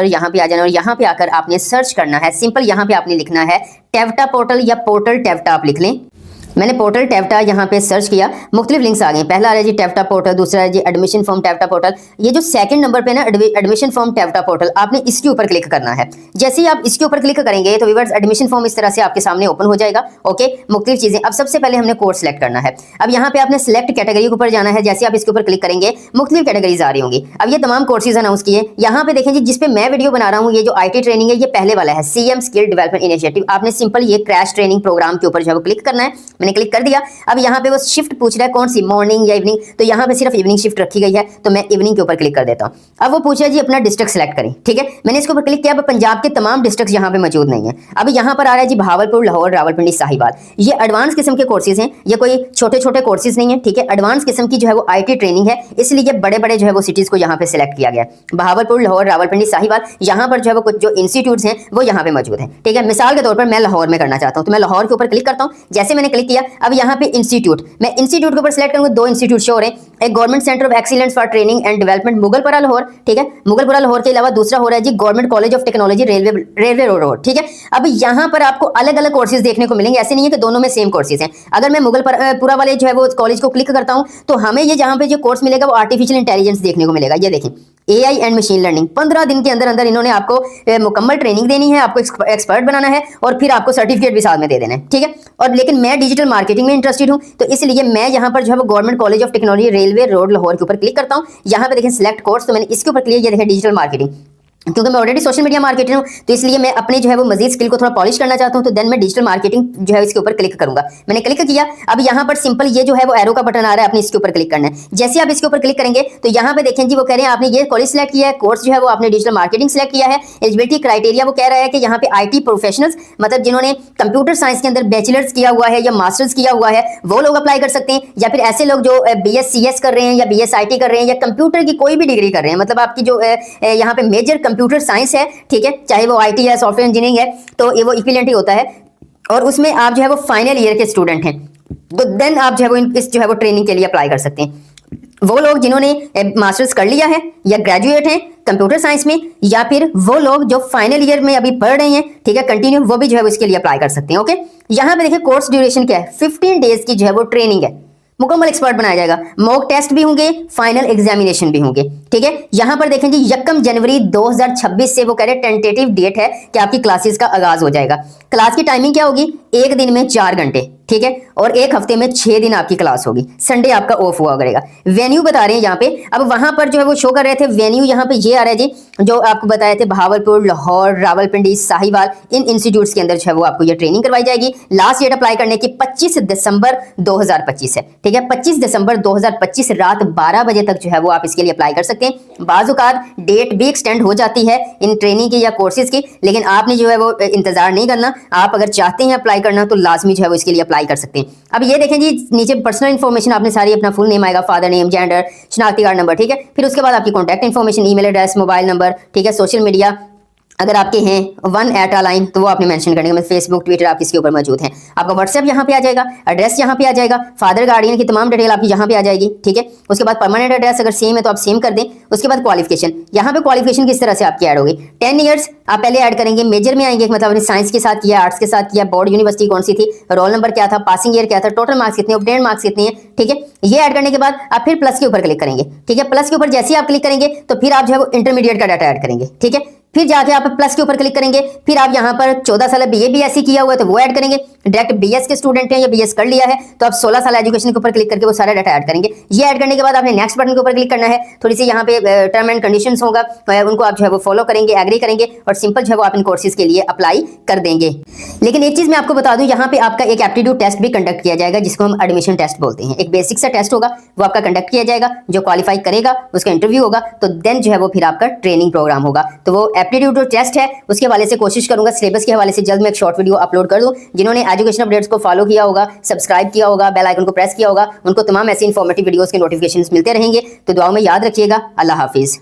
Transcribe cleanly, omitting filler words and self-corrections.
यहाँ पे आ जाना और यहाँ पे आकर आपने सर्च करना है। सिंपल यहाँ पे आपने लिखना है टेवटा पोर्टल या पोर्टल टेवटा आप लिख लें। मैंने पोर्टल टेवटा यहाँ पे सर्च किया, मुख्तलिफ लिंक्स आ गए। पहला आ रहा है जी टेवटा पोर्टल, दूसरा है जी एडमिशन फॉर्म टेवटा पोर्टल। ये जो सेकंड नंबर पे ना एडमिशन फॉर्म टेवटा पोर्टल, आपने इसके ऊपर क्लिक करना है। जैसे ही आप इसके ऊपर क्लिक करेंगे तो व्यूअर्स एडमिशन फॉर्म इस तरह से आपके सामने ओपन हो जाएगा। ओके, मुख्तलिफ चीजें। अब सबसे पहले हमने कोर्स सेलेक्ट करना है। अब यहाँ पे आपने सेलेक्ट कैटेगरी के ऊपर जाना है। जैसे आप इसके ऊपर क्लिक करेंगे मुख्तलिफ कैटेगरीज आ रही होंगी। अब ये तमाम कोर्सेज अनाउंस किए। यहाँ पे देखें जी, जिसपे मैं वीडियो बना रहा हूँ, ये जो IT ट्रेनिंग है, ये पहले वाला है CM स्किल डेवलपमेंट इनिशिएटिव। आपने सिंपल ये क्रैश ट्रेनिंग प्रोग्राम के ऊपर जो है क्लिक करना है। मैंने क्लिक कर दिया। अब यहाँ पे वो शिफ्ट पूछ रहा है कौन सी, मॉर्निंग या इवनिंग, तो यहाँ पे सिर्फ इवनिंग शिफ्ट रखी गई है, तो मैं इवनिंग के ऊपर क्लिक कर देता हूँ। अब वो पूछ रहा है जी अपना डिस्ट्रिक्ट सेलेक्ट करें। ठीक है, मैंने इसके ऊपर क्लिक किया। अब पंजाब के तमाम डिस्ट्रिक्ट यहाँ पे मौजूद नहीं है। अब यहाँ पर आ रहा है जी भावलपुर, लाहौर, रावलपिंडी, साहिवाल। ये एडवांस किस्म के कोर्सेज हैं, ये कोई छोटे छोटे कोर्सेज नहीं है। ठीक है, एडवांस किस्म की जो है वो IT ट्रेनिंग है, इसलिए बड़े बड़े जो है वो सिटीज को यहाँ पे सिलेक्ट किया गया। भावलपुर, लाहौर, रावलपिंडी, साहिवाल, यहाँ पर जो है वो कुछ जो इंस्टीट्यूट्स हैं वो यहाँ पे मौजूद हैं। ठीक है, मिसाल के तौर पर मैं लाहौर में करना चाहता हूँ, तो मैं लाहौर के ऊपर क्लिक करता हूँ। जैसे मैंने क्लिक किया, अब यहाँ पे इंस्टीट्यूट, मैं इंस्टीट्यूट के ऊपर सेलेक्ट करूंगा। दो इंस्टीट्यूट शो हो रहे हैं, एक government centre of excellence for training and development Mughalpura Lahore. ठीक है, मुगलपुरा लाहौर के अलावा दूसरा हो रहा है जी government college of technology railway road. ठीक है, अब यहाँ पर आपको अलग अलग कोर्सेज देखने को मिलेंगे, ऐसे नहीं है कि दोनों में सेम कोर्सेज हैं। अगर मैं मुगलपुरा वाले जो है वो कॉलेज को क्लिक करता हूँ तो हमें ये जहाँ पे जो कोर्स मिलेगा वो आर्टिफिशियल इंटेलिजेंस देखने को मिलेगा। ये देखें, AI एंड मशीन लर्निंग। 15 दिन के अंदर अंदर इन्होंने आपको मुकम्मल ट्रेनिंग देनी है, आपको एक्सपर्ट बनाना है और फिर आपको सर्टिफिकेट भी साथ में दे देना है। ठीक है, और लेकिन मैं डिजिटल मार्केटिंग में इंटरेस्टेड हूं, तो इसलिए मैं यहाँ पर जो है वो government college of technology railway road Lahore के ऊपर क्लिक करता हूँ। यहाँ पे देखें सिलेक्ट कोर्स, तो मैंने इसके ऊपर क्लिक किया। देखें डिजिटल मार्केटिंग, क्योंकि मैं ऑलरेडी सोशल मीडिया मार्केटर हूं, तो इसलिए मैं अपने जो है वो मजीद स्किल को थोड़ा पॉलिश करना चाहता हूं, तो देन मैं डिजिटल मार्केटिंग जो है इसके ऊपर क्लिक करूंगा। मैंने क्लिक किया। अब यहाँ पर सिंपल ये जो है वो एरो का बटन आ रहा है, आपने इसके ऊपर क्लिक करना है। जैसे आप इसके ऊपर क्लिक करेंगे तो यहाँ पे देखें जी, वो कह रहे हैं आपने ये कॉलेज सेलेक्ट किया है, कोर्स जो है वो आपने डिजिटल मार्केटिंग सेलेक्ट किया है। एलिजिबिलिटी क्राइटेरिया वो कह रहा है कि यहाँ पे IT प्रोफेशनल्स, मतलब जिन्होंने कंप्यूटर साइंस के अंदर बैचलर्स किया हुआ है या मास्टर्स किया हुआ है, वो लोग अप्लाई कर सकते हैं, या फिर ऐसे लोग जो BScs कर रहे हैं या BSIT कर रहे हैं या कंप्यूटर की कोई भी डिग्री कर रहे हैं, मतलब आपकी जो यहाँ पे मेजर कंप्यूटर साइंस है, ठीक है, चाहे वो IT है, सॉफ्टवेयर इंजीनियरिंग है, तो ये वो इक्विवेलेंट ही होता है, और उसमें आप जो है वो फाइनल ईयर के स्टूडेंट हैं, तो देन आप जो है वो इस जो है वो ट्रेनिंग के लिए अप्लाई कर सकते हैं। वो लोग जिन्होंने मास्टर्स कर लिया है या ग्रेजुएट हैं कंप्यूटर साइंस में, या फिर वो लोग जो फाइनल ईयर में अभी पढ़ रहे हैं, ठीक है, कंटिन्यू, वो भी जो है वो इसके लिए अप्लाई कर सकते हैं। ओके, यहाँ पे देखिए कोर्स ड्यूरेशन क्या है, 15 डेज की जो है वो ट्रेनिंग है, मुकम्मल एक्सपर्ट बनाया जाएगा, मॉक टेस्ट भी होंगे, फाइनल एग्जामिनेशन भी होंगे। ठीक है, यहां पर देखें जी 1 जनवरी 2026 से वो कह रहे टेंटेटिव डेट है कि आपकी क्लासेस का आगाज हो जाएगा। क्लास की टाइमिंग क्या होगी, एक दिन में 4 घंटे, ठीक है, और एक हफ्ते में 6 दिन आपकी क्लास होगी, संडे आपका ऑफ हुआ करेगा। वेन्यू बता रहे हैं यहाँ पे, अब वहां पर जो है वो शो कर रहे थे वेन्यू, यहाँ पे ये आ रहा है जी, जो आपको बताए थे भावलपुर, लाहौर, रावलपिंडी, साहिवाल, इन इंस्टीट्यूट्स के अंदर जो है वो आपको ये ट्रेनिंग करवाई जाएगी। लास्ट डेट अप्लाई करने की 25 दिसंबर 2025 है। ठीक है, 25 दिसंबर 2025 रात 12 बजे तक जो है वो आप इसके लिए अप्लाई कर सकते हैं। बाज़-औक़ात डेट भी एक्सटेंड हो जाती है इन ट्रेनिंग की या कोर्सेज की, लेकिन आपने जो है वो इंतजार नहीं करना। आप अगर चाहते हैं अप्लाई करना तो लाजमी जो है वो इसके लिए अप्लाई कर सकते हैं। अब ये देखें जी, नीचे पर्सनल इन्फॉर्मेशन आपने सारी, अपना फुल नेम आएगा, फादर नेम, जेंडर, शनाख्ती कार्ड नंबर, ठीक है, फिर उसके बाद आपकी contact information, email address, mobile number, ठीक है, सोशल मीडिया अगर आपके हैं 1@लाइन तो वो आपने मेंशन करने का, फेसबुक, ट्विटर आप इसके ऊपर मौजूद हैं। आपका व्हाट्सएप यहाँ पे आ जाएगा, एड्रेस यहाँ पे आ जाएगा, फादर गार्डियन की तमाम डिटेल आपकी यहाँ पे आ जाएगी। ठीक है, उसके बाद परमानेंट एड्रेस अगर सेम है तो आप सेम कर दें। उसके बाद क्वालिफिकेशन, यहाँ पे क्वालिफिकेशन किस तरह से आपकी ऐड होगी, 10 ईयर्स आप पहले ऐड करेंगे, मेजर में आएंगे, मतलब आपने साइंस के साथ किया, आर्ट्स के साथ किया, बोर्ड यूनिवर्सिटी कौन सी थी, रोल नंबर क्या था, पासिंग ईयर क्या था, टोटल मार्क्स कितने, ऑब्टेन्ड मार्क्स कितने हैं। ठीक है, ये ऐड करने के बाद आप फिर प्लस के ऊपर क्लिक करेंगे। ठीक है, प्लस के ऊपर जैसे ही आप क्लिक करेंगे तो फिर आप जो है वो इंटरमीडिएट का डाटा ऐड करेंगे। ठीक है, फिर जाके आप प्लस के ऊपर क्लिक करेंगे, फिर आप यहाँ पर 14 साल BA BSc किया हुआ है तो वो ऐड करेंगे। डायरेक्ट BS के स्टूडेंट हैं या BS कर लिया है तो आप 16 साल एजुकेशन के ऊपर क्लिक करके वो सारा डाटा ऐड करेंगे। ये ऐड करने के बाद आपने नेक्स्ट बटन के ऊपर क्लिक करना है। थोड़ी सी यहाँ पे टर्म एंड कंडीशंस होगा, उनको आप जो है वो फॉलो करेंगे, एग्री करेंगे और सिंपल जो है वो आप इन कोर्सेज के लिए अप्लाई कर देंगे। लेकिन एक चीज मैं आपको बता दूं, यहाँ पे आपका एक एप्टीट्यूड टेस्ट भी कंडक्ट किया जाएगा जिसको हम एडमिशन टेस्ट बोलते हैं। एक बेसिक सा टेस्ट होगा वो आपका कंडक्ट किया जाएगा, जो क्वालिफाई करेगा उसका इंटरव्यू होगा, तो देन जो है वो फिर आपका ट्रेनिंग प्रोग्राम होगा। तो वो एप्टीट्यूड टेस्ट है उसके हवाले से कोशिश करूंगा सिलेबस के हवाले से जल्द में एक शॉर्ट वीडियो अपलोड कर दूं। जिन्होंने एजुकेशन अपडेट्स को फॉलो किया होगा, सब्सक्राइब किया होगा, बेल आइकन को प्रेस किया होगा, उनको तमाम ऐसी इंफॉर्मेटिव वीडियोस के नोटिफिकेशंस मिलते रहेंगे। तो दुआओं में याद रखिएगा। अल्लाह हाफिज।